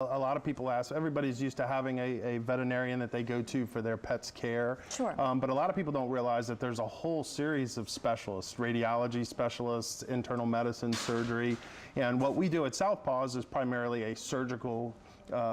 A lot of people ask, everybody's used to having a veterinarian that they go to for their pet's care. Sure. But a lot of people don't realize that there's a whole series of specialists, radiology specialists, internal medicine, surgery. And what we do at Paws is primarily a surgical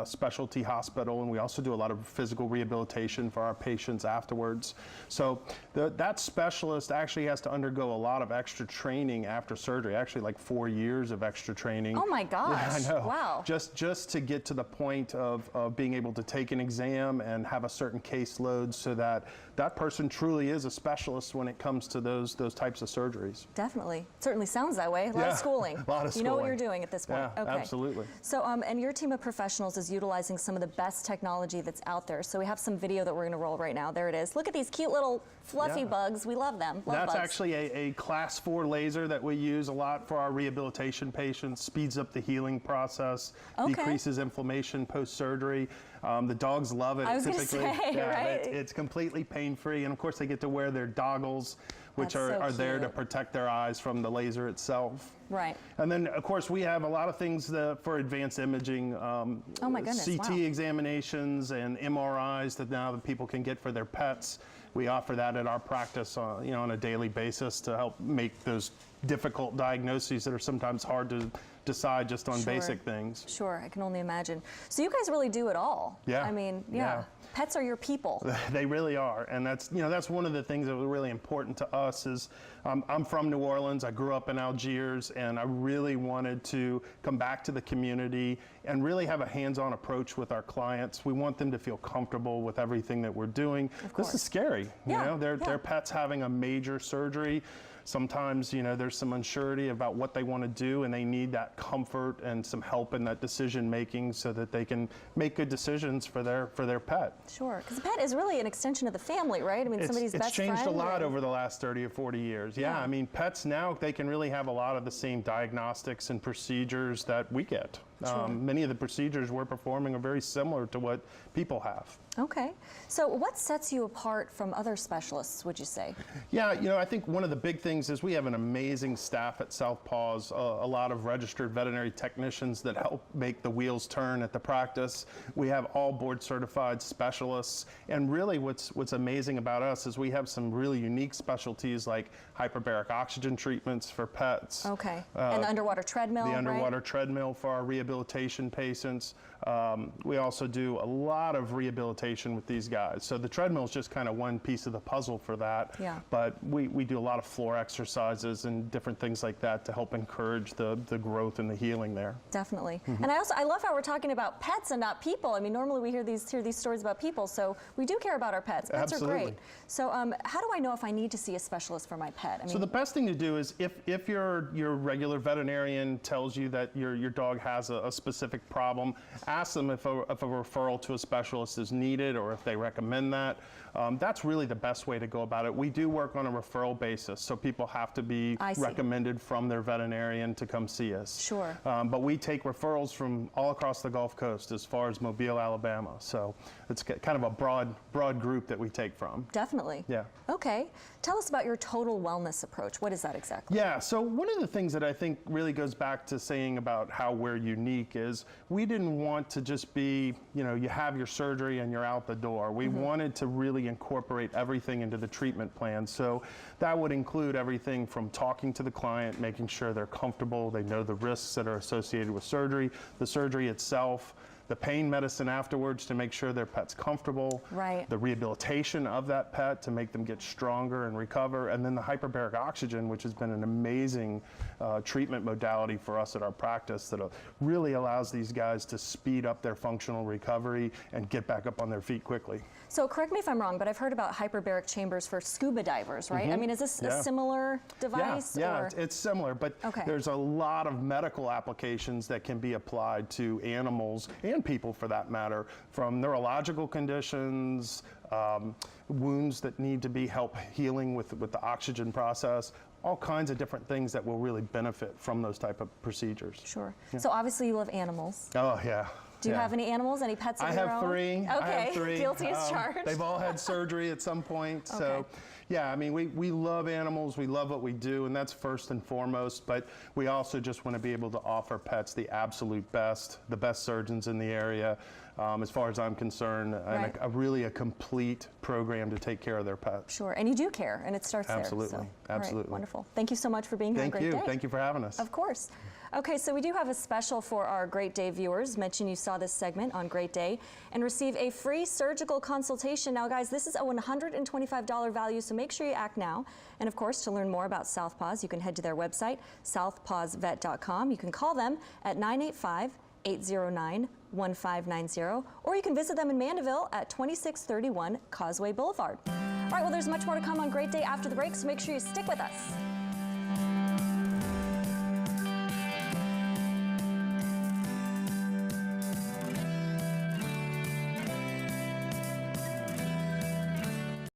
specialty hospital, and we also do a lot of physical rehabilitation for our patients afterwards. So that specialist actually has to undergo a lot of extra training after surgery, actually like 4 years of extra training. Oh my gosh. Yeah, I know. Wow. Just to get to the point of being able to take an exam and have a certain caseload so that that person truly is a specialist when it comes to those types of surgeries. Definitely. Certainly sounds that way. A lot of schooling. A lot of schooling. You know what you're doing at this point. Yeah, okay. absolutely. So, and your team of professionals is utilizing some of the best technology that's out there. So we have some video that we're going to roll right now. There it is. Look at these cute little fluffy bugs. We love them. That's bugs. actually a class 4 laser that we use a lot for our rehabilitation patients. Speeds up the healing process, decreases inflammation post-surgery. The dogs love it. I was going to say, right? It's completely pain-free, and of course they get to wear their goggles, which are there to protect their eyes from the laser itself. Right. And then, of course, we have a lot of things for advanced imaging. Oh my goodness, CT examinations and MRIs that now the people can get for their pets. We offer that at our practice, on a daily basis to help make those difficult diagnoses that are sometimes hard to decide just on basic things. Sure, I can only imagine. So you guys really do it all. Yeah. I mean, yeah. Pets are your people. They really are, and that's one of the things that was really important to us. Is I'm from New Orleans. I grew up in Algiers, and I really wanted to come back to the community and really have a hands-on approach with our clients. We want them to feel comfortable with everything that we're doing. This is scary. Their pet's having a major surgery. Sometimes, there's some uncertainty about what they want to do, and they need that comfort and some help in that decision making so that they can make good decisions for their pet. Sure, because the pet is really an extension of the family, right? I mean, somebody's best friend. It's changed a lot over the last 30 or 40 years. Yeah, I mean, pets now, they can really have a lot of the same diagnostics and procedures that we get. Many of the procedures we're performing are very similar to what people have. Okay. So what sets you apart from other specialists, would you say? Yeah, I think one of the big things is we have an amazing staff at Paws, a lot of registered veterinary technicians that help make the wheels turn at the practice. We have all board certified specialists, and really what's amazing about us is we have some really unique specialties like hyperbaric oxygen treatments for pets. Okay. And the underwater treadmill, The underwater treadmill for our rehabilitation patients. We also do a lot of rehabilitation with these guys. So the treadmill is just kind of one piece of the puzzle for that. Yeah. But we do a lot of floor exercises and different things like that to help encourage the growth and the healing there. Definitely. And I love how we're talking about pets and not people. I mean, normally we hear these stories about people, so we do care about our pets. Pets are great. So how do I know if I need to see a specialist for my pet? I mean, so the best thing to do is if your regular veterinarian tells you that your dog has a specific problem, ask them if a referral to a specialist is needed or if they recommend that. That's really the best way to go about it. We do work on a referral basis, so people have to be recommended from their veterinarian to come see us. Sure. But we take referrals from all across the Gulf Coast as far as Mobile, Alabama. So it's kind of a broad group that we take from. Definitely. Yeah. Okay. Tell us about your total wellness approach. What is that exactly? Yeah, so one of the things that I think really goes back to saying about how we're unique is we didn't want to just be, you have your surgery and you're out the door. We wanted to really incorporate everything into the treatment plan. So that would include everything from talking to the client, making sure they're comfortable, they know the risks that are associated with surgery, the surgery itself, the pain medicine afterwards to make sure their pet's comfortable, the rehabilitation of that pet to make them get stronger and recover, and then the hyperbaric oxygen, which has been an amazing treatment modality for us at our practice that really allows these guys to speed up their functional recovery and get back up on their feet quickly. So correct me if I'm wrong, but I've heard about hyperbaric chambers for scuba divers, right? I mean, is this a similar device? Yeah, it's similar, but there's a lot of medical applications that can be applied to animals and people for that matter, from neurological conditions, wounds that need to be help healing with the oxygen process, all kinds of different things that will really benefit from those type of procedures. Sure. So obviously you love animals. Oh yeah. Do you have any animals, any pets of your own? I have three. Okay, I have three. Guilty as charged. They've all had surgery at some point. So, Yeah, I mean, we love animals, we love what we do, and that's first and foremost, but we also just want to be able to offer pets the absolute best, the best surgeons in the area, as far as I'm concerned, and Right. really a complete program to take care of their pets. Sure, and you do care, and it starts Absolutely, there. So, all right, absolutely. wonderful. Thank you so much for being here. Thank Great you. day. Thank you for having us. Of course. Okay, so we do have a special for our Great Day viewers. Mention you saw this segment on Great Day and receive a free surgical consultation. Now, guys, this is a $125 value, so make sure you act now. And of course, to learn more about South Paws, you can head to their website, southpawsvet.com. You can call them at 985-809-1590, or you can visit them in Mandeville at 2631 Causeway Boulevard. All right, well, there's much more to come on Great Day after the break, so make sure you stick with us.